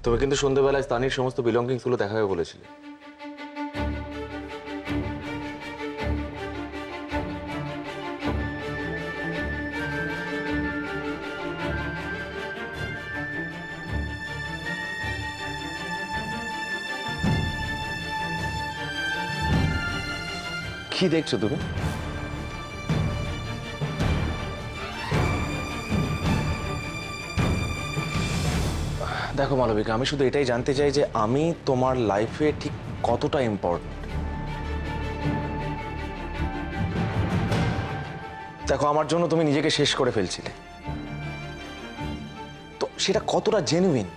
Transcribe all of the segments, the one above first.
তুমি কিন্তু সন্ধ্যেবেলায় স্থানীয় সমস্ত বিলঙ্গিংস গুলো দেখাবে বলেছিলে। কি দেখছো তুমি? দেখো মালবিকা, আমি শুধু এটাই জানতে চাই যে আমি তোমার লাইফে ঠিক কতটা ইম্পর্টেন্ট। দেখো, আমার জন্য তুমি নিজেকে শেষ করে ফেলছিলে, তো সেটা কতটা জেনুইন।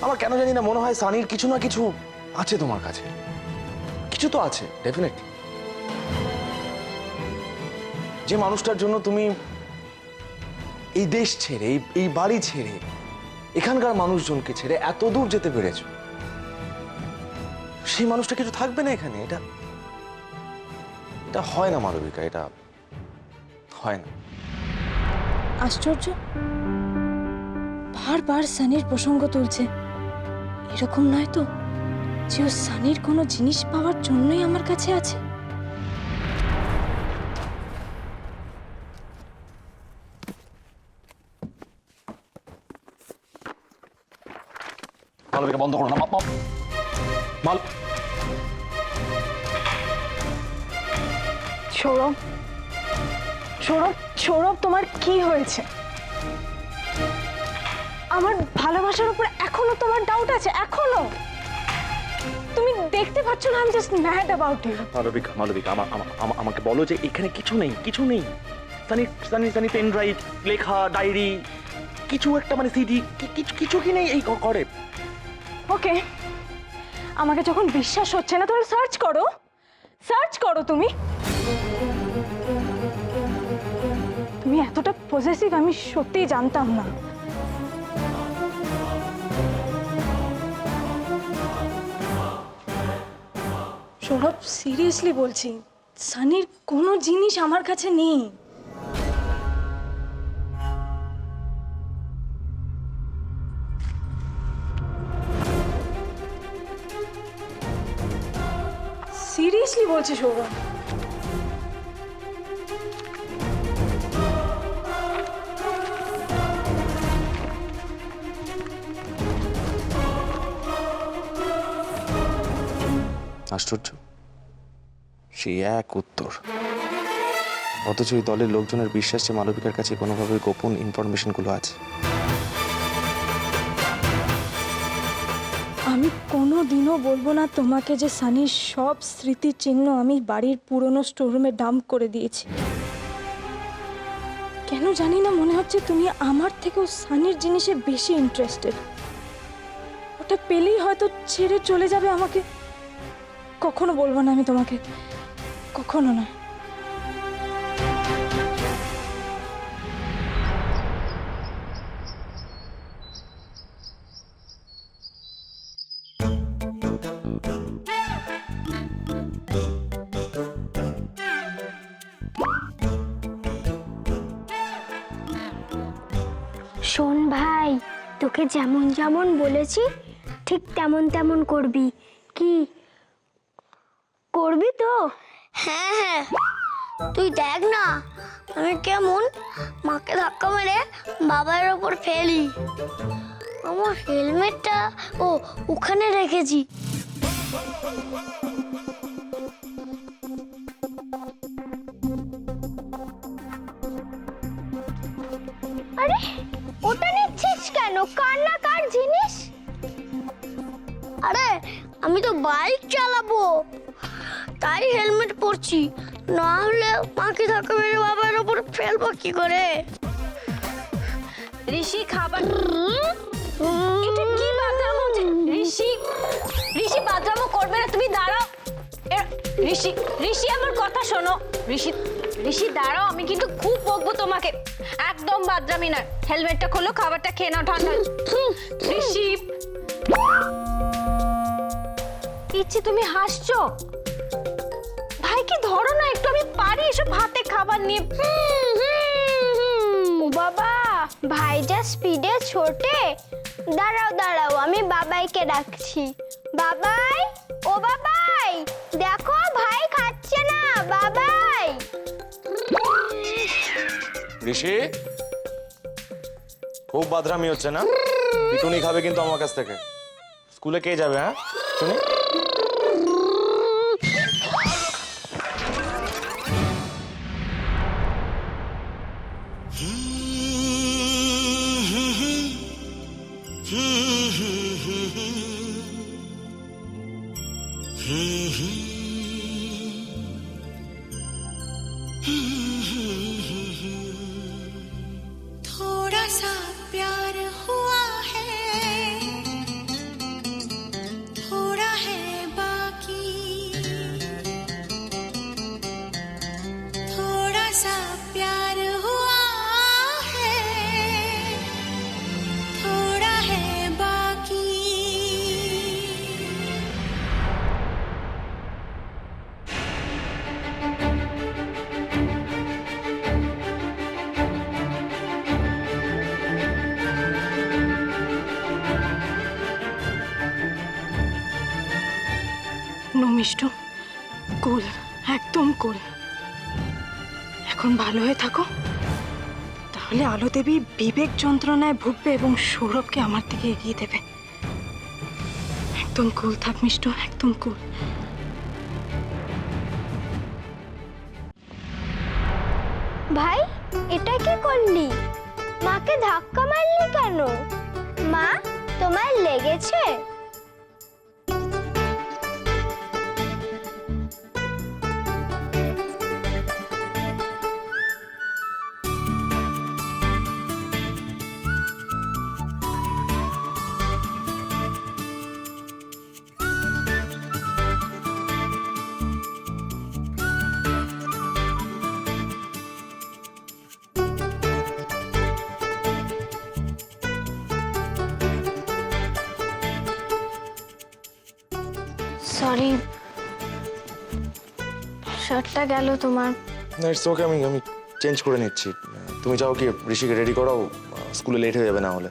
আমার কেন জানি না মনে হয় সানির কিছু না কিছু আছে তোমার কাছে, কিছু তো আছে ডেফিনেটলি। যে মানুষটার জন্য তুমি এই দেশ ছেড়ে, এই বাড়ি ছেড়ে, এখানকার মানুষজনকে ছেড়ে এত দূর যেতে পেরেছো, সেই মানুষটা কিছু থাকবে না এখানে? এটা এটা হয় না মালবিকা, এটা হয় না। আশ্চর্য, বারবার সানির প্রসঙ্গ তুলছে। এরকম নয় তো যে ও সানির কোনো জিনিস পাওয়ার জন্যই আমার কাছে আছে। মালবিকা, বন্ধ করো না। মাল সৌরভ, সৌরভ, সৌরভ, তোমার কি হয়েছে? আমার ভালোবাসার উপর এখনো তোমার ডাউট আছে? এখনো তুমি দেখতে পাচ্ছ না আমি just mad about it? Malavika, Malavika, আমাকে বলো যে এখানে কিছু নেই, কিছু নেই। সানি সানি সানি পেন ড্রাইভ, লেখা, ডায়েরি, কিছু একটা মানে সিডি, কিছু কি নেই এই করে? ওকে, আমাকে যখন বিশ্বাস হচ্ছে না তাহলে সার্চ করো, সার্চ করো। তুমি তুমি এতটা পজেসিভ আমি সত্যিই জানতাম না। সৌরভ, সিরিয়াসলি বলছি, সানির কোনো জিনিস আমার কাছে নেই। সিরিয়াসলি বলছি সৌরভ। আশ্চর্য, সেই এক উত্তর, অথচ ওই দলের লোকজনের বিশ্বাস যে মালবিকার কাছে কোনোভাবে গোপন ইনফরমেশনগুলো আছে। আমি কোনোদিনও বলবো না তোমাকে যে সানির সব স্মৃতিচিহ্ন আমি বাড়ির পুরনো স্টোররুমে ডাম্প করে দিয়েছি। কেন জানি না মনে হচ্ছে তুমি আমার থেকেও সানির জিনিসে বেশি ইন্টারেস্টেড। ওটা পেলেই হয়তো ছেড়ে চলে যাবে আমাকে। কখনো বলবো না আমি তোমাকে, কখনো না। শোন ভাই, তোকে যেমন যেমন বলেছি ঠিক তেমন তেমন করবি। কি করবি তো? হ্যাঁ হ্যাঁ, তুই দেখ না আমি কেমন মাকে ধাক্কা মেরে বাবার ওপর ফেলি। আমার হেলমেটটা ওখানে রেখেছি। আরে ওটা নিচ্ছিস কেন? কার না কার জিনিস? আরে আমি তো বাইক চালাবো তাই হেলমেট পরছি, না হলে মাকে ধাক্কা মেরে বাবার উপর ফেলবো কি করে? ঋষি, খাবার এটা কি বাদরামো? ঋষি, ঋষি বাদরামো করবে না, তুমি দাঁড়াও। ঋষি, ঋষি আমার কথা শোনো। ঋষি, ঋষি দাঁড়াও, আমি কিন্তু খুব বকবো তোমাকে। একদম বাদরামি না। হেলমেটটা খোলো, খাবারটা খেয়ে নাও ঠান্ডা। ঋষি, ইচ্ছে তুমি হাসছো? ভাইকে ধরো না একটু, আমি পারি এসব হাতে খাবার নিয়ে। বাবা ভাই যা স্পিডে ছোটে। দাঁড়াও দাঁড়াও, আমি বাবাইকে ডাকছি। বাবাই, ও বাবাই, দেখো ভাই খাচ্ছে না। বাবাই। ঋষি, খুব বাদরামি হচ্ছে না? পিটুনি খাবে কিন্তু আমার কাছ থেকে। স্কুলে কে যাবে? হ্যাঁ শুনি। थोड़ा सा प्यार हुआ है, थोड़ा है बाकी, थोड़ा सा प्यार हुआ है, थोड़ा है बाकी। মিষ্টু, কুল, একদম কুল। এখন ভালো হয়ে থাকো, তাহলে আলো দেবী বিবেক যন্ত্রণায় ভুগবে এবং সৌরভকে আমার দিকে এগিয়ে দেবে। একদম কুল থাক মিষ্টু, একদম কুল। ভাই, এটা কি করলি? মাকে ধাক্কা মারলি কেন? মা, তোমার লেগেছে? সরি, শার্টটা গেল তোমার। না ইটস ওকে, আমি চেঞ্জ করে নিচ্ছি। তুমি চাও কি ঋষিকে রেডি করাও? স্কুলে লেট হয়ে যাবে না হলে।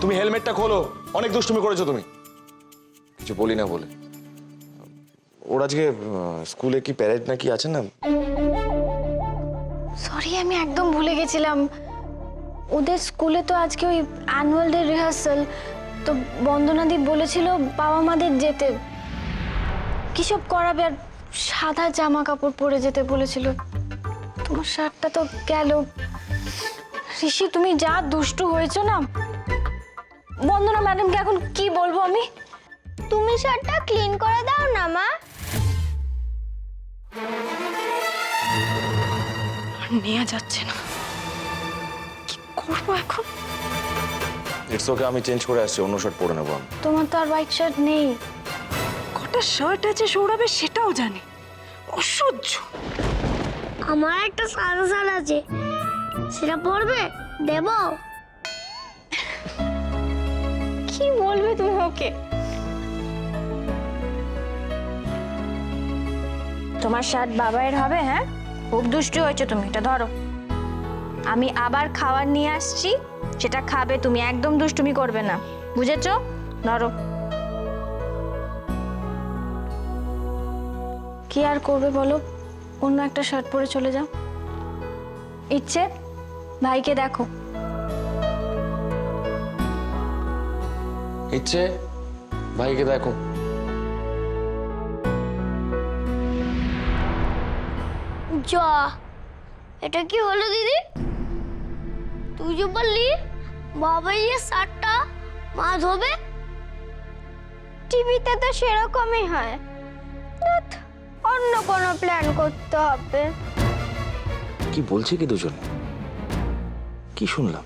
তুমি হেলমেটটা খোলো, অনেক দুষ্টুমি করেছো তুমি। কিছু বলি না বলে। ওর আজকে স্কুলে কি প্যারেড নাকি আছে না? সরি, আমি একদম ভুলে গেছিলাম। ওদের স্কুলে তো আজকে ওই অ্যানুয়াল ডে রিহার্সাল, তো বন্দনাদি বলেছিল বাবা মাদের যেতে, কিসব করাবে, আর সাদা জামা কাপড় পরে যেতে বলেছিল। তোমার শার্টটা তো গেল। ঋষি, তুমি যা দুষ্টু হয়েছো না, বন্দনা ম্যাডামকে এখন কি বলবো আমি? তুমি শার্টটা ক্লিন করে দাও না মা। আর নেওয়া যাচ্ছে না, কি করবো এখন? ইটস ওকে, আমি চেঞ্জ করে আসছি, অন্য শার্ট পরে নেবো আমি। তোমার তো আর হোয়াইট শার্ট নেই। কটা শার্ট আছে সৌরভের সেটাও জানে, অসহ্য। আমার একটা সাদা শার্ট আছে, সেটা পরবে? দেব? কি বলবে তুমি ওকে? তোমার শার্ট বাবাইয়ের হবে? হ্যাঁ, খুব দুষ্টু হয়েছে তুমি। এটা ধরো, আমি আবার খাবার নিয়ে আসছি, সেটা খাবে তুমি। একদম দুষ্টুমি করবে না, বুঝেছো? ধরো। কি আর করবে বলো, অন্য একটা শার্ট পরে চলে যাও। ইচ্ছে, ভাইকে দেখো। ইচ্ছে, ভাইকে দেখো। যা, এটা কি হলো দিদি? তুই যে বললি বাবাই এর শার্টটা মা ধোবে, টিভিতে তো সেরকমই হয়। ধ্যাৎ, অন্য কোনো প্ল্যান করতে হবে। কি বলছে কি দুজন? কি শুনলাম?